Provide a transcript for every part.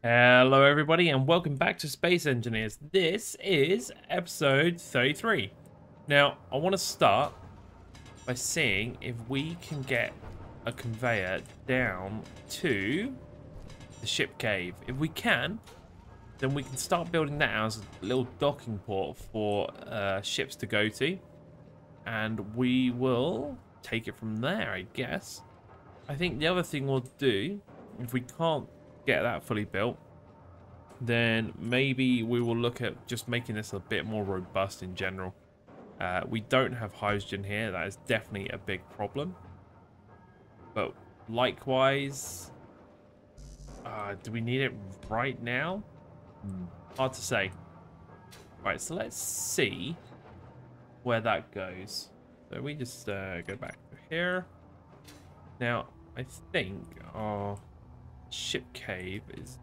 Hello everybody and welcome back to Space Engineers. This is episode 33. Now, I want to start by seeing if we can get a conveyor down to the ship cave. If we can, then we can start building that as a little docking port for ships to go to. And we will take it from there, I guess. I think the other thing we'll do, if we can't get that fully built, then maybe we will look at just making this a bit more robust in general. We don't have hydrogen here. That is definitely a big problem. But likewise, do we need it right now? Hard to say. Right, so let's see where that goes. So we just go back to here. Now, I think our ship cave is,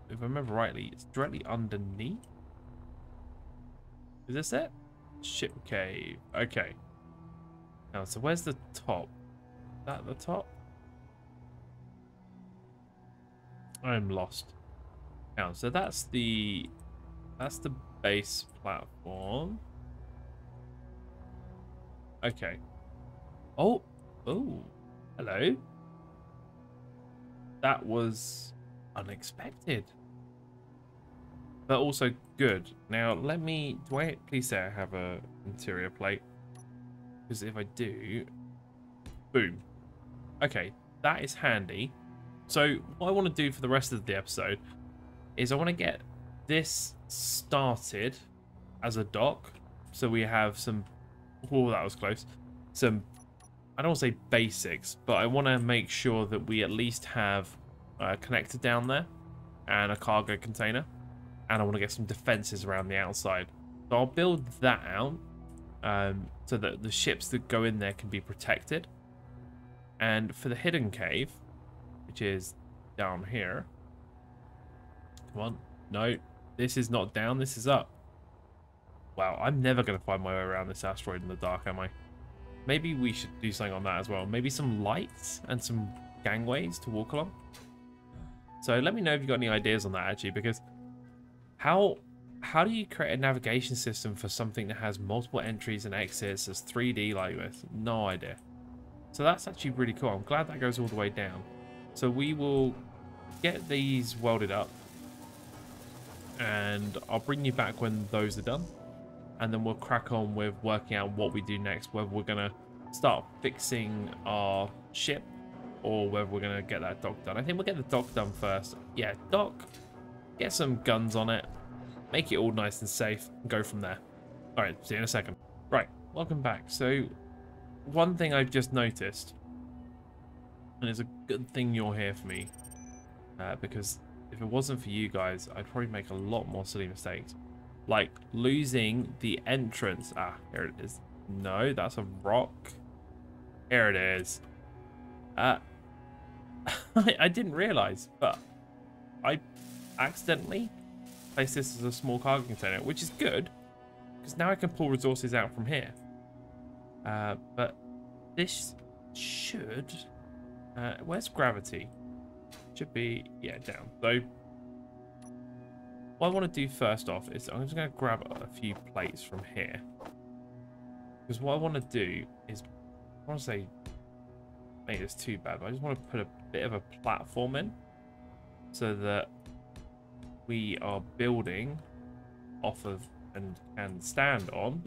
if I remember rightly, it's directly underneath. Is this it? Ship cave. Okay. Now, so where's the top? Is that the top? I'm lost. Now, so that's the base platform. Okay. Oh, hello. That was unexpected, but also good. Now, let me, please say I have a interior plate, because if I do, boom. Okay, that is handy. So what I want to do for the rest of the episode is I want to get this started as a dock, so we have some, oh, that was close, some, I don't want to say basics, but I want to make sure that we at least have a connector down there and a cargo container, and I want to get some defenses around the outside. So I'll build that out so that the ships that go in there can be protected. And for the hidden cave, which is down here, come on, no, this is not down, this is up. Wow, I'm never going to find my way around this asteroid in the dark, am I? Maybe we should do something on that as well. Maybe some lights and some gangways to walk along. So let me know if you've got any ideas on that, actually, because how do you create a navigation system for something that has multiple entries and exits as 3D like this? No idea. So that's actually really cool. I'm glad that goes all the way down. So we will get these welded up, and I'll bring you back when those are done. And then we'll crack on with working out what we do next, whether we're going to start fixing our ship or whether we're going to get that dock done. I think we'll get the dock done first. Yeah, dock, get some guns on it, make it all nice and safe, and go from there. All right, see you in a second. Right, welcome back. So one thing I've just noticed, and it's a good thing you're here for me, because if it wasn't for you guys, I'd probably make a lot more silly mistakes. Like losing the entrance. Ah, here it is. No, that's a rock. Here it is. I didn't realize, but I accidentally placed this as a small cargo container, which is good, because now I can pull resources out from here. But this should... where's gravity? Should be, yeah, down. So what I want to do first off is I'm just going to grab a few plates from here. Because what I want to do is, I want to say, make this too bad, but I just want to put a bit of a platform in so that we are building off of and can stand on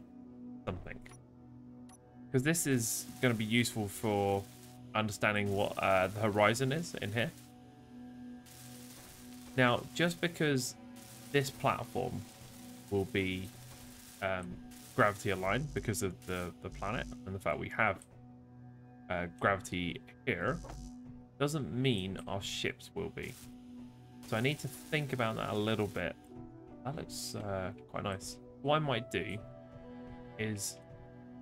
something. Because this is going to be useful for understanding what the horizon is in here. Now, just because this platform will be gravity aligned because of the planet and the fact we have gravity here, doesn't mean our ships will be. So I need to think about that a little bit. That looks quite nice. What I might do is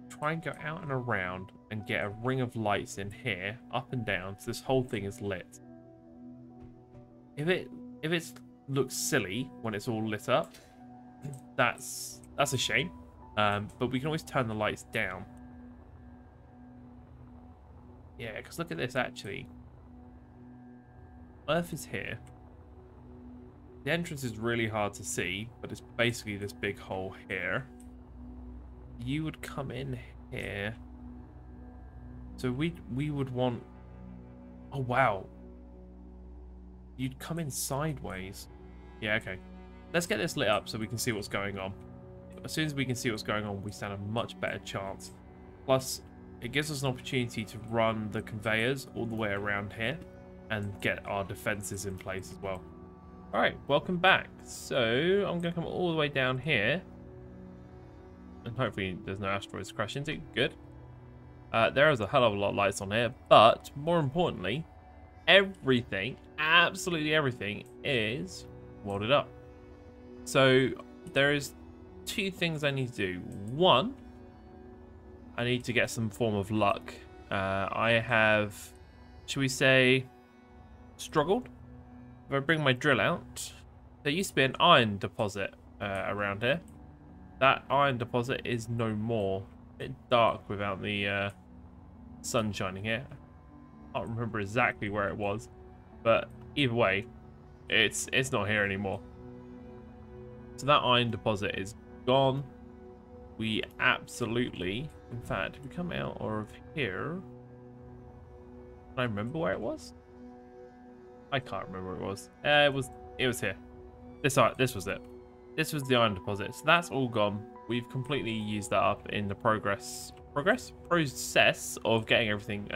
try and go out and around and get a ring of lights in here, up and down, so this whole thing is lit. If it looks silly when it's all lit up, that's a shame. But we can always turn the lights down. Yeah, because look at this, actually. Earth is here. The entrance is really hard to see, but it's basically this big hole here. You would come in here. So we would want... Oh, wow. You'd come in sideways. Yeah, okay. Let's get this lit up so we can see what's going on. As soon as we can see what's going on, we stand a much better chance. Plus, it gives us an opportunity to run the conveyors all the way around here and get our defenses in place as well. Alright, welcome back. So, I'm going to come all the way down here. And hopefully there's no asteroids to crash into. Good. There is a hell of a lot of lights on here, but more importantly, everything, absolutely everything, is welded up. So there is two things I need to do. One, I need to get some form of luck. I have, should we say, struggled. If I bring my drill out, there used to be an iron deposit around here. That iron deposit is no more. A bit dark without the sun shining here. I can't remember exactly where it was, but either way, it's not here anymore. So that iron deposit is gone. We absolutely, in fact, if we come out of here, can I remember where it was? I can't remember where it was. It was here. This was it. This was the iron deposit. So that's all gone. We've completely used that up in the process of getting everything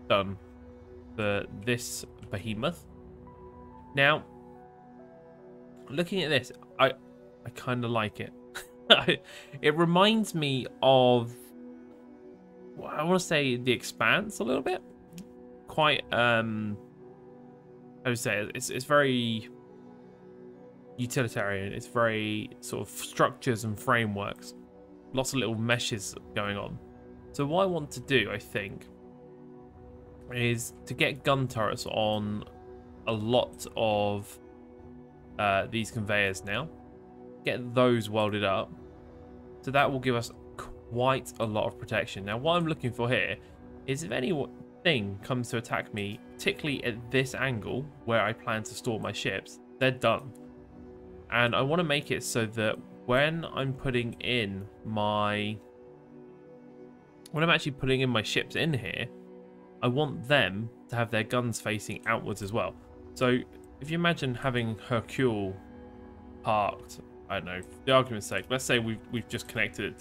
done for this behemoth. Now, looking at this, I kind of like it. It reminds me of, I want to say, the Expanse a little bit. Quite, how do you say it? It's very utilitarian. It's very sort of structures and frameworks. Lots of little meshes going on. So what I want to do, I think, is to get gun turrets on a lot of these conveyors now. Get those welded up. So that will give us quite a lot of protection. Now what I'm looking for here is if anything comes to attack me, particularly at this angle where I plan to store my ships, they're done. And I want to make it so that when I'm putting in my... When I'm actually putting in my ships in here, I want them to have their guns facing outwards as well. So if you imagine having Hercule parked, I don't know, for the argument's sake, let's say we've just connected it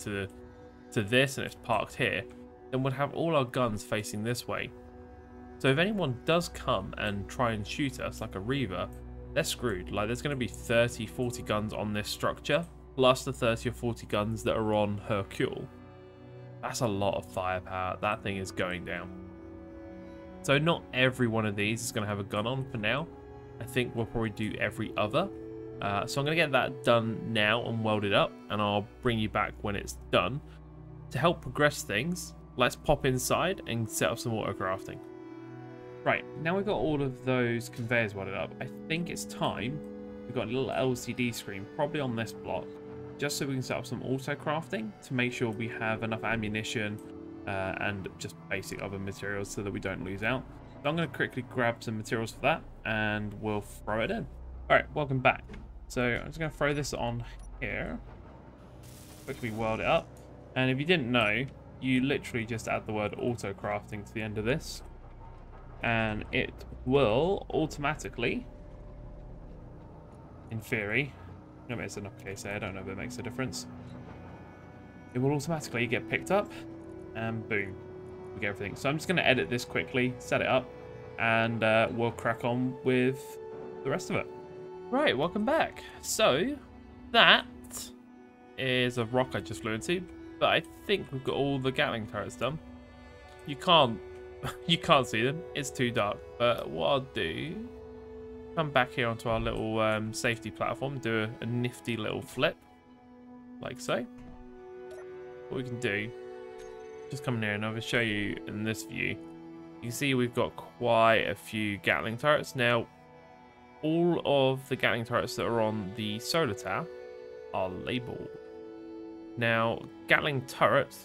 to this and it's parked here, then we'll have all our guns facing this way. So if anyone does come and try and shoot us like a Reaver, they're screwed. Like, there's going to be 30, 40 guns on this structure, plus the 30 or 40 guns that are on Hercule. That's a lot of firepower. That thing is going down. So not every one of these is going to have a gun on for now. I think we'll probably do every other. So I'm going to get that done now and welded up, and I'll bring you back when it's done. To help progress things, let's pop inside and set up some auto crafting. Right, now we've got all of those conveyors welded up, I think it's time. We've got a little LCD screen, probably on this block, just so we can set up some auto crafting to make sure we have enough ammunition and just basic other materials so that we don't lose out. So I'm going to quickly grab some materials for that and we'll throw it in. Alright, welcome back. So I'm just going to throw this on here, quickly weld it up. And if you didn't know, you literally just add the word auto crafting to the end of this, and it will automatically, in theory, no, it's an uppercase there, I don't know if it makes a difference, it will automatically get picked up, and boom, we get everything. So I'm just going to edit this quickly, set it up, and we'll crack on with the rest of it. Right, welcome back. So that is a rock I just flew into, but I think we've got all the Gatling turrets done. You can't see them, it's too dark, but what I'll do, come back here onto our little safety platform, do a nifty little flip like so. What we can do, just come in here and I'm going to show you in this view. You can see we've got quite a few Gatling turrets. Now all of the Gatling turrets that are on the solar tower are labeled. Now Gatling turret,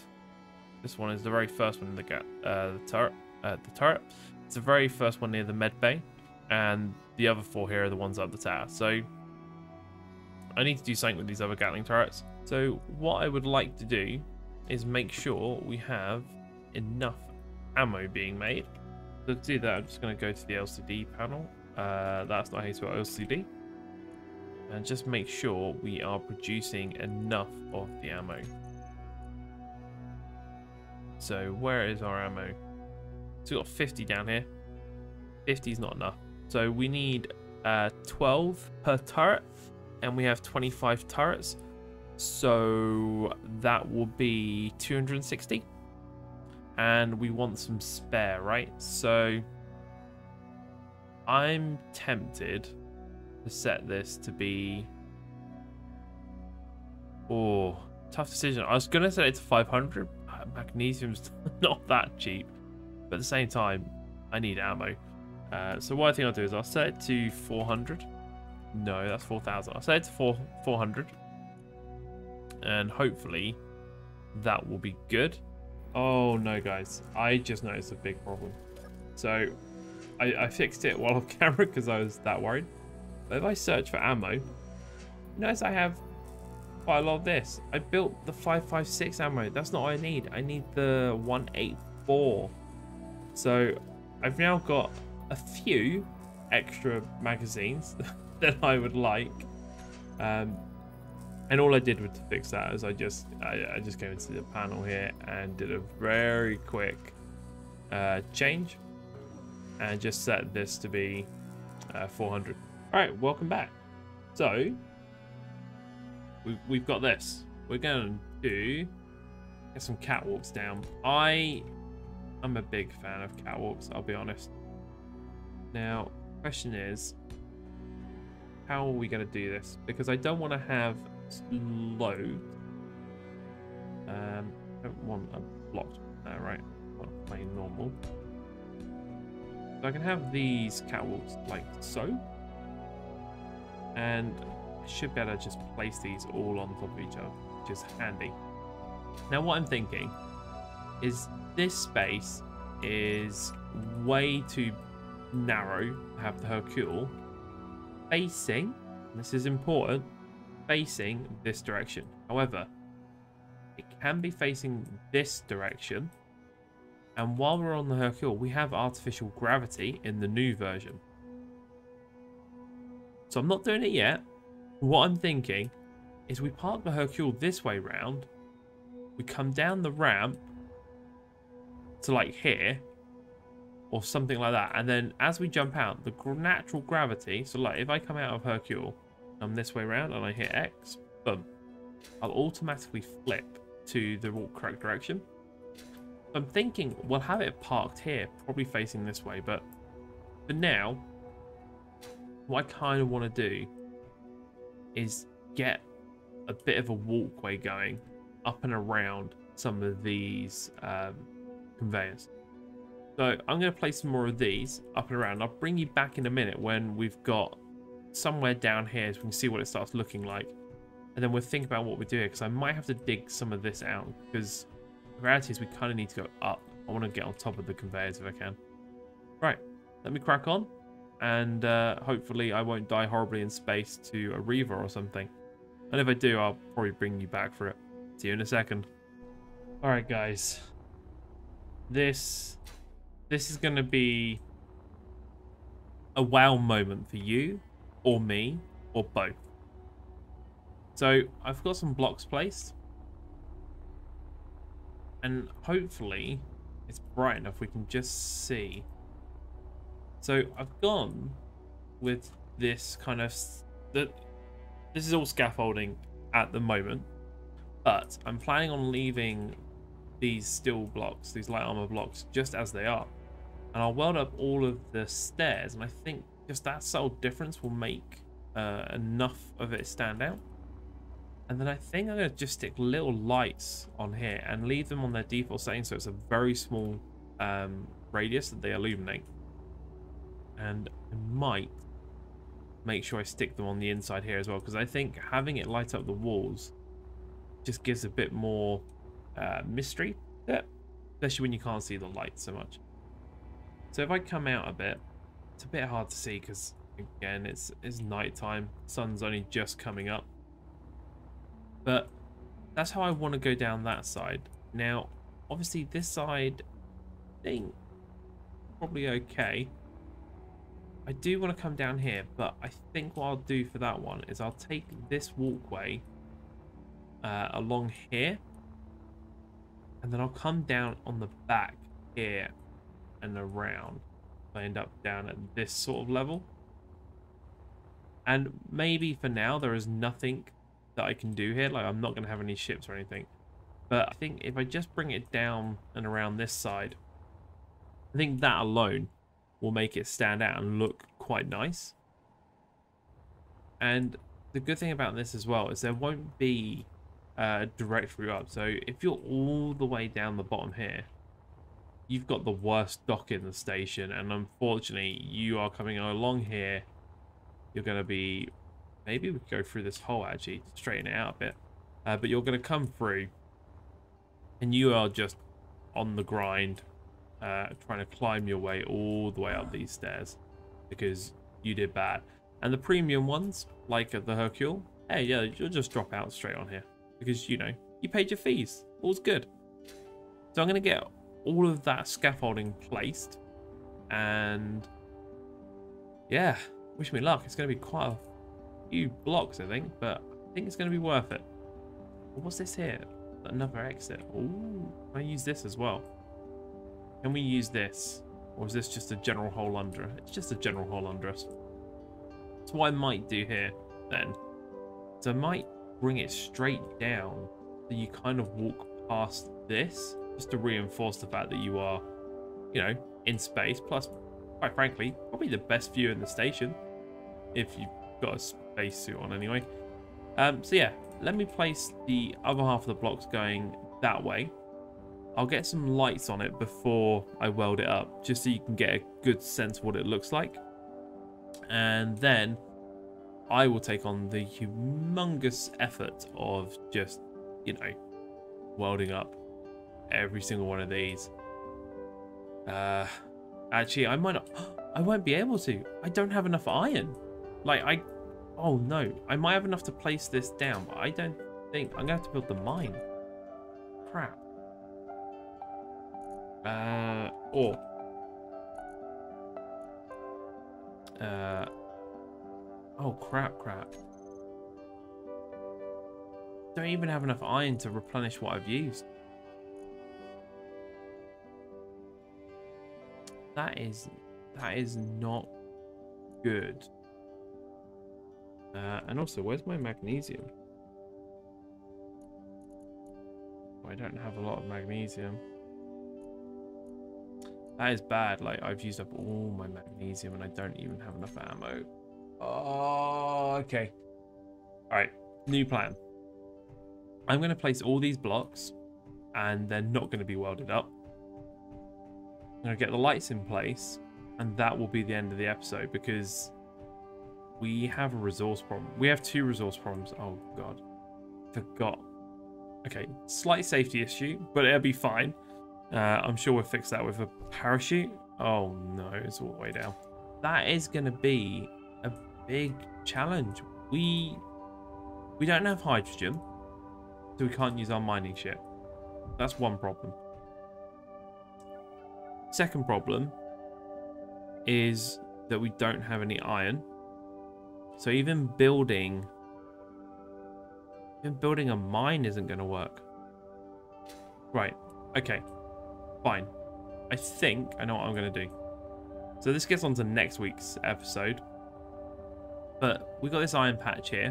this one is the very first one in the turret. It's the very first one near the med bay, and the other four here are the ones up the tower. So I need to do something with these other Gatling turrets. So what I would like to do is make sure we have enough ammo being made. So to do that, I'm just going to go to the LCD panel. That's not how you spell LCD. And just make sure we are producing enough of the ammo. So where is our ammo? So we've got 50 down here. 50 is not enough. So we need 12 per turret, and we have 25 turrets. So that will be 260. And we want some spare, right? So I'm tempted to set this to be... Oh, tough decision. I was going to set it to 500. Magnesium's not that cheap. But at the same time, I need ammo. So what I think I'll do is I'll set it to 400. No, that's 4,000. I'll set it to 400. And hopefully that will be good. Oh no, guys. I just noticed a big problem. So I fixed it while off camera because I was that worried. But if I search for ammo, notice I have quite a lot of this. I built the 5.56 ammo. That's not what I need. I need the 184. So I've now got a few extra magazines that I would like. And all I did to fix that is I just came into the panel here and did a very quick change and just set this to be 400. All right, welcome back. So we've got this. We're going to get some catwalks down. I'm a big fan of catwalks, I'll be honest. Now, question is, how are we going to do this? Because I don't want to have load. I don't want a blocked now, right? I want plain normal. So I can have these catwalks like so. And I should be able to just place these all on top of each other, which is handy. Now what I'm thinking is this space is way too narrow to have the Hercule facing, this is important, facing this direction. However, it can be facing this direction, and while we're on the Hercule, we have artificial gravity in the new version. So I'm not doing it yet. What I'm thinking is we park the Hercule this way round, we come down the ramp to like here, or something like that, and then as we jump out, the natural gravity, so like if I come out of Hercule, I'm this way around and I hit X, boom, I'll automatically flip to the correct direction. I'm thinking we'll have it parked here, probably facing this way, but for now, what I kind of want to do is get a bit of a walkway going up and around some of these conveyors. So I'm going to place some more of these up and around. I'll bring you back in a minute when we've got somewhere down here so we can see what it starts looking like. And then we'll think about what we do here, because I might have to dig some of this out, because the reality is we kind of need to go up. I want to get on top of the conveyors if I can. Right, let me crack on. And hopefully I won't die horribly in space to a Reaver or something. And if I do, I'll probably bring you back for it. See you in a second. Alright guys. This is going to be a wow moment for you, or me, or both. So I've got some blocks placed. And hopefully it's bright enough we can just see. So I've gone with this kind of... This is all scaffolding at the moment. But I'm planning on leaving these steel blocks, these light armor blocks, just as they are. And I'll weld up all of the stairs. And I think just that subtle difference will make enough of it stand out. And then I think I'm going to just stick little lights on here and leave them on their default setting, so it's a very small radius that they illuminate. And I might make sure I stick them on the inside here as well, because I think having it light up the walls just gives a bit more mystery, especially when you can't see the light so much. So if I come out a bit, it's a bit hard to see because again it's nighttime, sun's only just coming up. But that's how I want to go down that side. Now, obviously this side, I think, probably okay. I do want to come down here, but I think what I'll do for that one is I'll take this walkway along here, and then I'll come down on the back here and around. I end up down at this sort of level. And maybe for now there is nothing that I can do here. Like, I'm not going to have any ships or anything. But I think if I just bring it down and around this side, I think that alone will make it stand out and look quite nice. And the good thing about this as well is there won't be a direct route up. So if you're all the way down the bottom here, you've got the worst dock in the station, and unfortunately you are coming along here. You're going to be, maybe we could go through this hole actually to straighten it out a bit, but you're going to come through and you are just on the grind, trying to climb your way all the way up these stairs because you did bad. And the premium ones, like the Hercule, hey, yeah, you'll just drop out straight on here because, you know, you paid your fees. All's good. So I'm going to get all of that scaffolding placed, and yeah, wish me luck. It's going to be quite a few blocks, I think, but I think it's going to be worth it. What's this here? Another exit. Ooh, can I use this as well? Can we use this? Or is this just a general hole under? It's just a general hole under us. So what I might do here, then, is I might bring it straight down so you kind of walk past this, just to reinforce the fact that you are, you know, in space. Plus, quite frankly, probably the best view in the station, if you've got a spacesuit on anyway. So yeah, let me place the other half of the blocks going that way. I'll get some lights on it before I weld it up, just so you can get a good sense of what it looks like. And then I will take on the humongous effort of just, you know, welding up every single one of these. Actually, I might not. I won't be able to. I don't have enough iron. Like, oh no, I might have enough to place this down, but I don't think I'm gonna have to build the mine. Crap. Oh crap. Don't even have enough iron to replenish what I've used. That is not good. And also, where's my magnesium? I don't have a lot of magnesium. That is bad. Like, I've used up all my magnesium and I don't even have enough ammo. Oh, okay. All right, new plan. I'm going to place all these blocks and they're not going to be welded up. I'm going to get the lights in place, and that will be the end of the episode because we have a resource problem. We have two resource problems. Oh, God. Forgot. Okay, slight safety issue, but it'll be fine. I'm sure we'll fix that with a parachute. Oh, no, it's all the way down. That is going to be a big challenge. We don't have hydrogen, so we can't use our mining ship. That's one problem. Second problem is that we don't have any iron. So even building a mine isn't going to work. Right. Okay. Fine. I think I know what I'm going to do. So this gets on to next week's episode. But we got this iron patch here,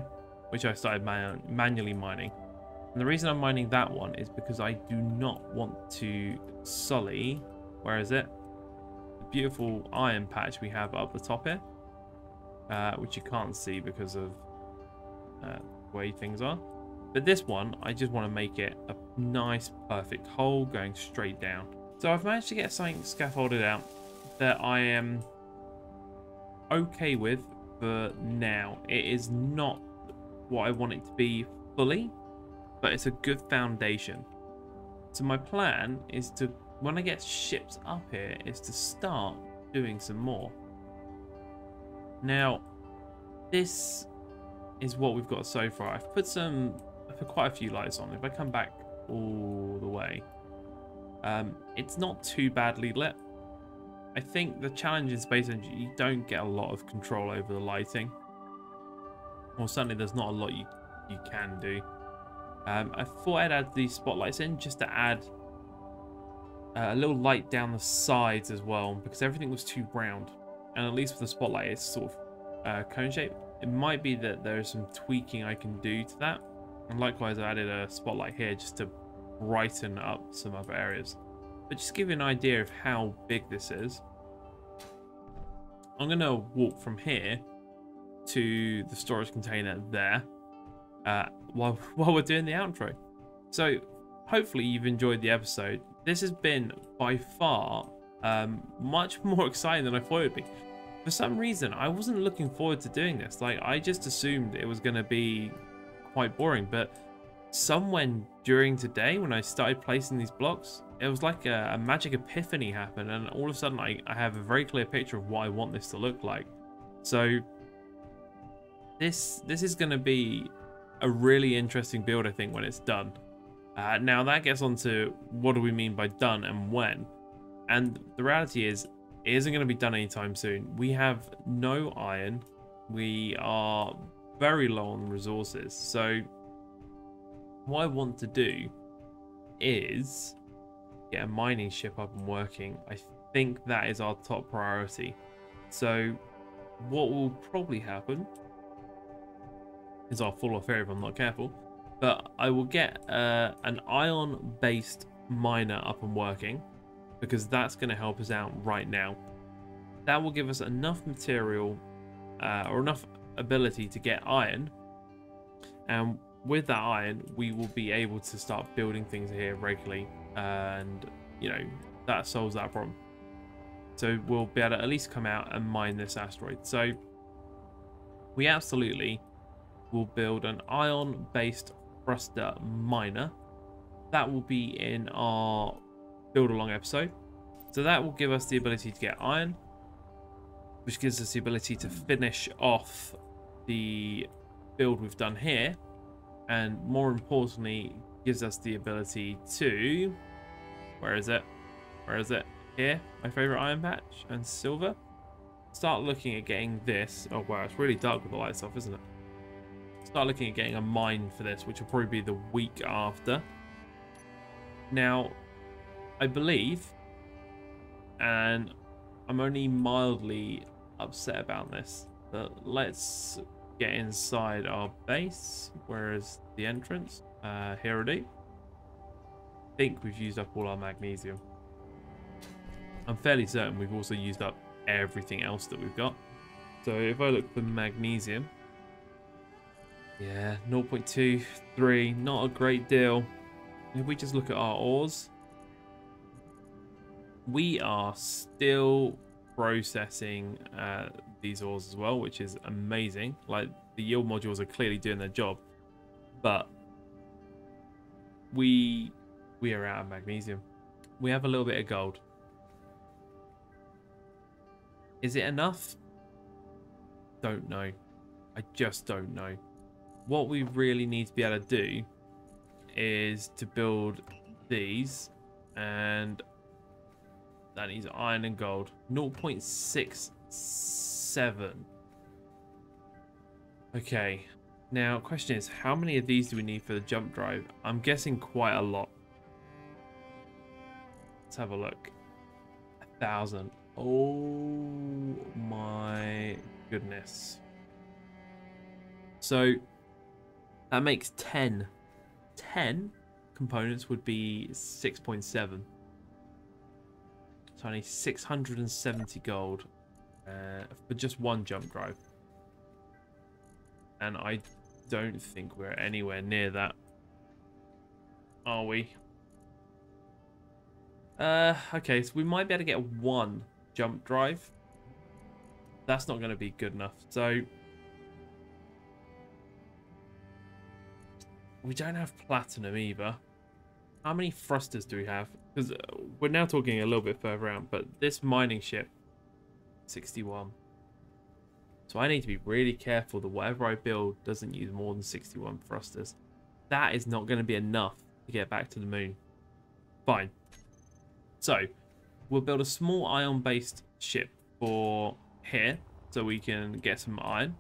which I started manually mining. And the reason I'm mining that one is because I do not want to sully, where is it? The beautiful iron patch we have up the top here, which you can't see because of the way things are. But this one, I just want to make it a nice, perfect hole going straight down. So I've managed to get something scaffolded out that I am okay with for now. It is not what I want it to be fully, but it's a good foundation. So my plan is to, when I get ships up here, is to start doing some more. Now, this is what we've got so far. I've put some for quite a few lights on. If I come back all the way, it's not too badly lit. I think the challenge in Space Engine, you don't get a lot of control over the lighting. Or certainly there's not a lot you can do. I thought I'd add these spotlights in just to add a little light down the sides as well, because everything was too round. And at least with the spotlight, it's sort of cone shape. It might be that there is some tweaking I can do to that. And likewise, I added a spotlight here just to brighten up some other areas. But just to give you an idea of how big this is, I'm going to walk from here to the storage container there while we're doing the outro. So hopefully you've enjoyed the episode. This has been by far much more exciting than I thought it would be. For some reason, I wasn't looking forward to doing this. Like, I just assumed it was going to be quite boring, but somewhere during today when I started placing these blocks, it was like a magic epiphany happened, and all of a sudden I have a very clear picture of what I want this to look like. So this is going to be a really interesting build, I think, when it's done. Now that gets on to what do we mean by done and when. And the reality is, it isn't going to be done anytime soon. We have no iron. We are very low on resources. So what I want to do is get a mining ship up and working. I think that is our top priority. So what will probably happen is I'll fall off here if I'm not careful. But I will get an iron-based miner up and working, because that's going to help us out right now. That will give us enough material or enough ability to get iron, and with that iron we will be able to start building things here regularly, and you know, that solves that problem. So we'll be able to at least come out and mine this asteroid. So we absolutely will build an iron-based thruster miner. That will be in our build along episode. So that will give us the ability to get iron, which gives us the ability to finish off the build we've done here, and more importantly gives us the ability to, where is it here, my favorite iron patch and silver, start looking at getting this. Oh wow, it's really dark with the lights off, isn't it? Start looking at getting a mine for this, which will probably be the week after. Now I believe, and I'm only mildly upset about this, but let's get inside our base. Where is the entrance? Here it is. I think we've used up all our magnesium. I'm fairly certain we've also used up everything else that we've got. So if I look for magnesium, yeah, 0.23, not a great deal. If we just look at our ores, we are still processing these ores as well, which is amazing. Like, the yield modules are clearly doing their job, but we are out of magnesium. We have a little bit of gold. Is it enough? Don't know. I just don't know. What we really need to be able to do is to build these, and that needs iron and gold. 0.67. Okay, now question is, how many of these do we need for the jump drive? I'm guessing quite a lot. Let's have a look. 1,000. Oh my goodness. So that makes 10 components would be 6.7. So I need 670 gold for just one jump drive. And I don't think we're anywhere near that. Are we? Okay, so we might be able to get one jump drive. That's not going to be good enough. So we don't have platinum either. How many thrusters do we have? Because we're now talking a little bit further out, but this mining ship, 61. So I need to be really careful that whatever I build doesn't use more than 61 thrusters. that is not going to be enough to get back to the moon. Fine. So, we'll build a small iron-based ship for here, so we can get some iron.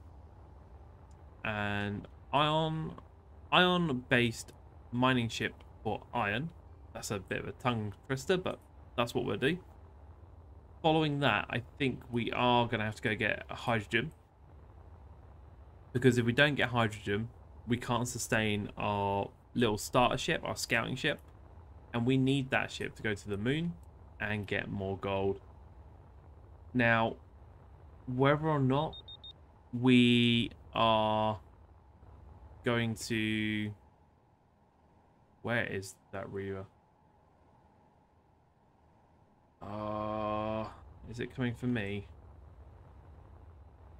And iron-based mining ship for iron. That's a bit of a tongue twister, but that's what we'll do. Following that, I think we are going to have to go get a hydrogen. Because if we don't get hydrogen, we can't sustain our little starter ship, our scouting ship. And we need that ship to go to the moon and get more gold. Now, whether or not we are going to... Where is that Reaver? Is it coming for me?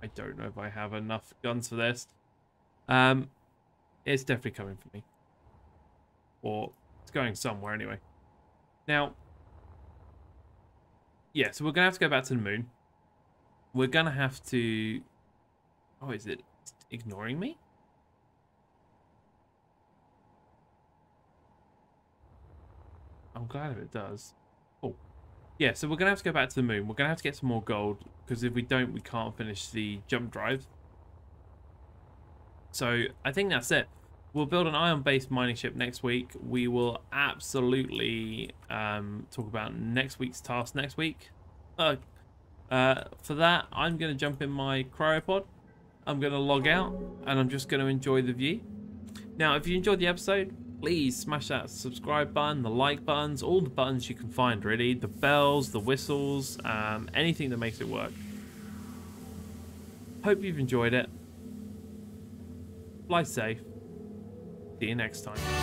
I don't know if I have enough guns for this. It's definitely coming for me. Or it's going somewhere anyway. Now, yeah, so we're going to have to go back to the moon. We're going to have to... Oh, is it ignoring me? I'm glad if it does. Oh. Yeah, so we're going to have to go back to the moon. We're going to have to get some more gold, because if we don't, we can't finish the jump drive. So I think that's it. We'll build an iron-based mining ship next week. We will absolutely talk about next week's task next week. For that, I'm going to jump in my cryopod. I'm going to log out, and I'm just going to enjoy the view. Now, if you enjoyed the episode, please smash that subscribe button, the like buttons, all the buttons you can find, really. The bells, the whistles, anything that makes it work. Hope you've enjoyed it. Fly safe. See you next time.